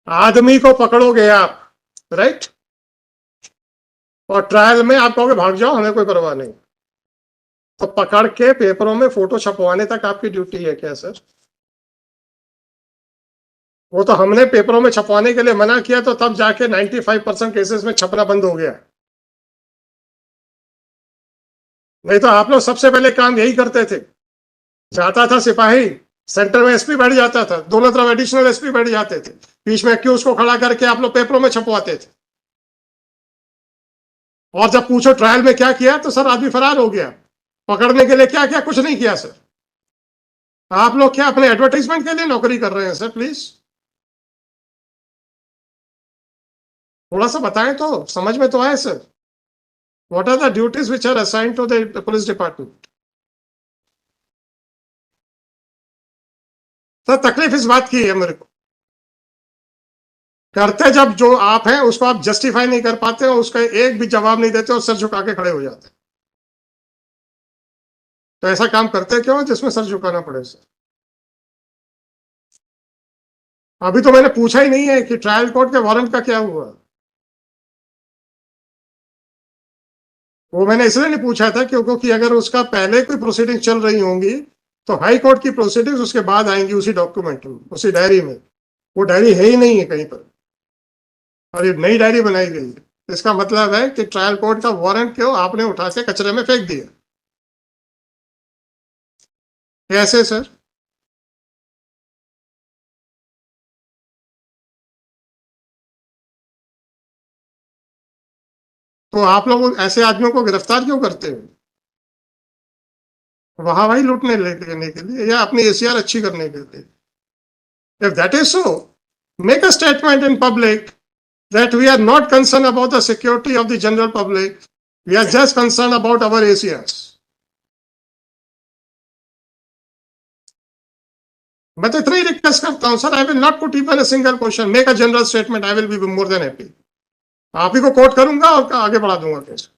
आदमी को पकड़ोगे आप, राइट, और ट्रायल में आप कहोगे भाग जाओ, हमें कोई परवाह नहीं, तो पकड़ के पेपरों में फोटो छपवाने तक आपकी ड्यूटी है क्या सर? वो तो हमने पेपरों में छपवाने के लिए मना किया, तो तब जाके 95% केसेस में छपना बंद हो गया। नहीं तो आप लोग सबसे पहले काम यही करते थे। जाता था सिपाही, सेंटर में एसपी बैठ जाता था, दोनों तरफ एडिशनल एसपी बैठ जाते थे, बीच में एक्यूज को खड़ा करके आप लोग पेपरों में छपवाते थे। और जब पूछो ट्रायल में क्या किया, तो सर आदमी फरार हो गया। पकड़ने के लिए क्या किया? कुछ नहीं किया सर। आप लोग क्या अपने एडवर्टाइजमेंट के लिए नौकरी कर रहे हैं सर? प्लीज थोड़ा सा बताएं तो समझ में तो आए sir. What are the duties which are assigned to the police department? Sir तकलीफ इस बात की है मेरे को, करते जब जो आप हैं उसको आप जस्टिफाई नहीं कर पाते हो, उसका एक भी जवाब नहीं देते और सर झुका के खड़े हो जाते। तो ऐसा काम करते क्यों जिसमें सर झुकाना पड़े सर? अभी तो मैंने पूछा ही नहीं है कि ट्रायल कोर्ट के वारंट का क्या हुआ। वो मैंने इसलिए नहीं पूछा था क्योंकि अगर उसका पहले कोई प्रोसीडिंग चल रही होंगी तो हाई कोर्ट की प्रोसीडिंग्स उसके बाद आएंगी उसी डॉक्यूमेंट में, उसी डायरी में। वो डायरी है ही नहीं है कहीं पर, और ये नई डायरी बनाई गई है। इसका मतलब है कि ट्रायल कोर्ट का वारंट क्यों आपने उठा के कचरे में फेंक दिया। कैसे सर? तो आप लोग ऐसे आदमियों को गिरफ्तार क्यों करते हो? वहां वही लूटने लेने के लिए या अपनी एसीआर अच्छी करने के लिए? If that is so, make a statement in public that we are not concerned about the security of the general public. We are just concerned about our ACRs. मैं तो इतना ही रिक्वेस्ट करता हूं sir, I will not put even a single question, make a general statement, I will be more than happy. आप ही को coat करूंगा और आगे बढ़ा दूंगा केस।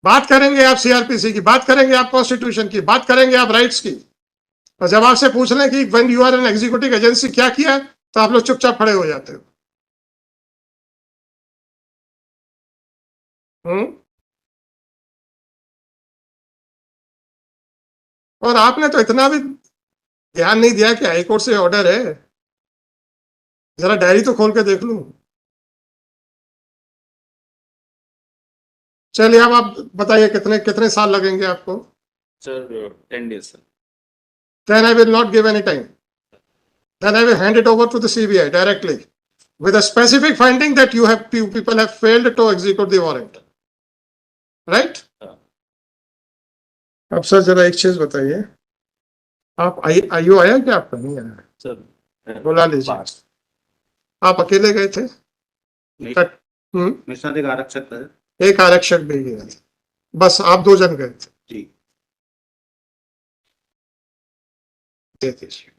बात करेंगे आप सीआरपीसी की, बात करेंगे आप कॉन्स्टिट्यूशन की, बात करेंगे आप राइट्स की, और जब आपसे पूछ लें कि when you are an executive agency क्या किया है, तो आप लोग चुपचाप खड़े हो जाते हो। हम्म। और आपने तो इतना भी ध्यान नहीं दिया कि हाईकोर्ट से ऑर्डर है। जरा डायरी तो खोल के देख लूं। चलिए अब आप बताइए कितने कितने साल लगेंगे आपको? Sir 10 days sir. Then I will not give any time. Then I will hand it over to the CBI directly with a specific finding that you people have failed to execute the warrant. Right? अब sir जरा एक चीज बताइए, आप आयु आया क्या आपका? नहीं आया सर बुला लीजिए। आप अकेले गए थे? नहीं, हम्म। मेरे साथ एक आरक्षक था। एक आरक्षक भी गया था, बस आप दो जन गए थे? जी। दे दीजिए।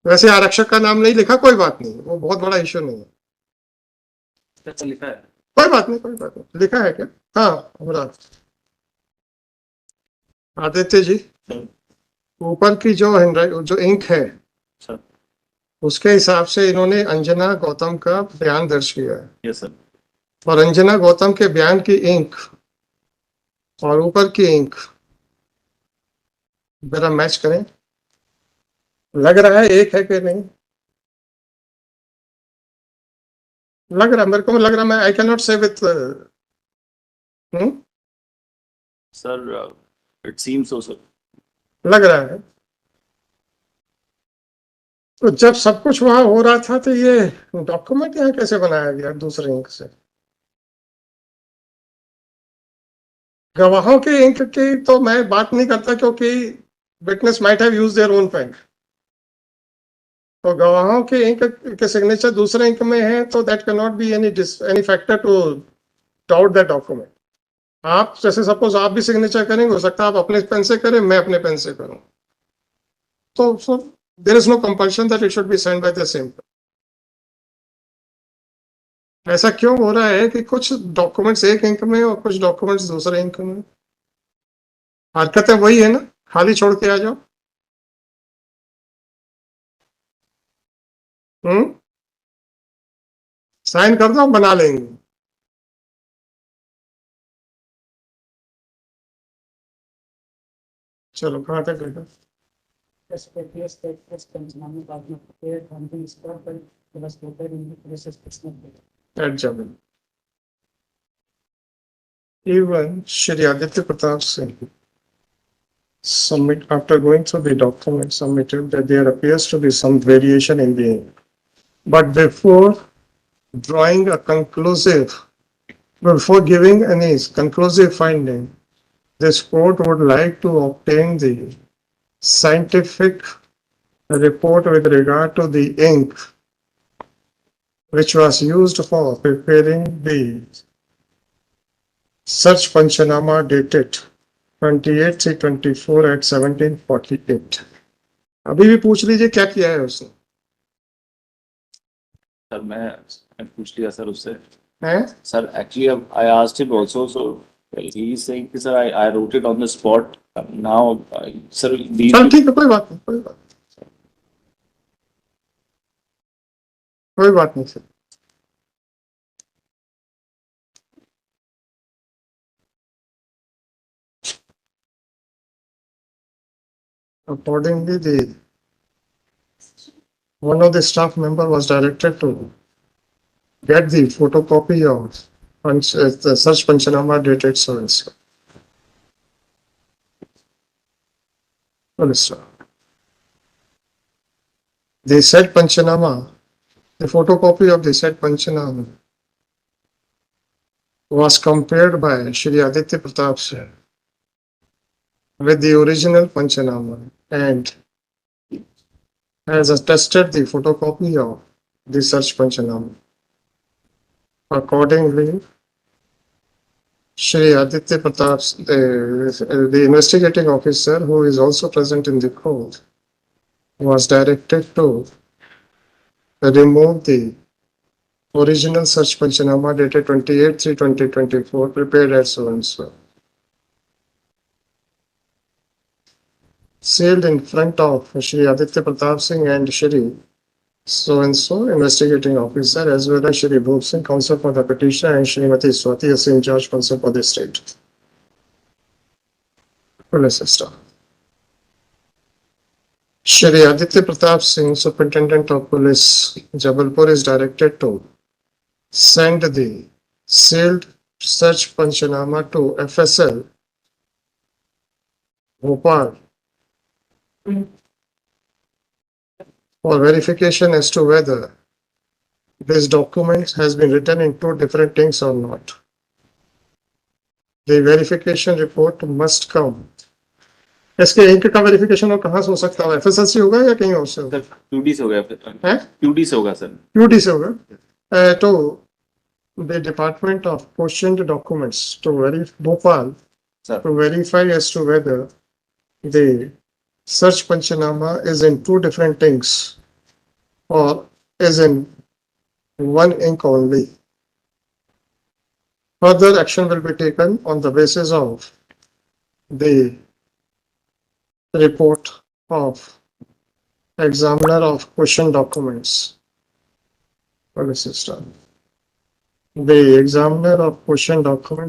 वैसे आरक्षक का नाम नहीं लिखा, कोई बात नहीं, वो बहुत बड़ा इश्यू नहीं है। सर लिखा है। कोई बात नहीं, कोई बात नहीं। लिखा है क्या? हाँ हमरा आदित्य जी, ऊपर की जो जो इंक है सर। उसके हिसाब से इन्होंने अंजना गौतम का बयान दर्ज किया है, यस सर। और अंजना गौतम के बयान की इंक और ऊपर की इंक जरा मैच करें, लग रहा है एक है कि नहीं? लग रहा, मेरे को लग रहा, मैं आई कैन नॉट से with sir it seems so sir. लग रहा है। तो जब सब कुछ वहां हो रहा था तो ये डॉक्यूमेंट यहाँ कैसे बनाया गया दूसरे इंक से? गवाहों के इंक की तो मैं बात नहीं करता क्योंकि witness might have used their own pen. तो गवाहों के इंक के सिग्नेचर दूसरे इंक में है तो that can not be any factor to doubt that document. आप जैसे सपोज आप भी सिग्नेचर करेंगे, हो सकता है आप अपने पेन से करें, मैं अपने पेन से करूं, तो there is no compulsion that it should be signed by the same. ऐसा क्यों हो रहा है कि कुछ डॉक्यूमेंट्स एक इंक में और कुछ डॉक्यूमेंट्स दूसरे इंक में? हरकतें वही है ना, खाली छोड़ के आ जाओ। साइन कर दो, हम बना लेंगे। चलो कहाँ तक गए? At even Shri Aditya Pratap Singh submit after going through the document submitted that there appears to be some variation in the ink. But before drawing a conclusive, before giving any conclusive finding, this court would like to obtain the scientific report with regard to the ink which was used for preparing the search Panchanama dated 28/3/24 at 17:48. अभी भी पूछ लीजिए क्या किया है उसने? Sir मैं पूछ लिया सर उससे। हैं? Sir actually I asked him also, so he is saying कि sir I wrote it on the spot. Now sir these चल ठीक है, कोई बात नहीं, कोई बात नहीं sir. Accordingly, one of the staff member was directed to get the photocopy of the search Panchanama dated so and so. The said Panchanama, the photocopy of the said Panchanama was compared by Shri Aditya Pratap Singh with the original Panchanama and has attested the photocopy of the search Panchanama. Accordingly, Shri Aditya Pratap, the investigating officer who is also present in the court, was directed to remove the original search Panchanama dated 28/3/2024 prepared at so and so. Sealed in front of Shri Aditya Pratap Singh and Shri so and so investigating officer as well as Shri Bhop Singh, counsel for the petitioner, and Srimati Swati, Assistant Judge, counsel for the state. Police staff. Shri Aditya Pratap Singh, Superintendent of Police, Jabalpur, is directed to send the sealed search Panchanama to FSL Bhopal for verification as to whether this document has been written in two different things or not. The verification report must come. इसके ink का verification और कहाँ से हो सकता है? FSL से होगा या कहीं और से होगा? सर QD से हो गया फिर। हैं? QD से होगा सर। QD से होगा। तो the Department of questioned documents to Bhopal Sir. to verify as to whether the search Panchanama is in two different inks or is in one ink only. Further action will be taken on the basis of the report of examiner of question documents. What is this done? The examiner of question documents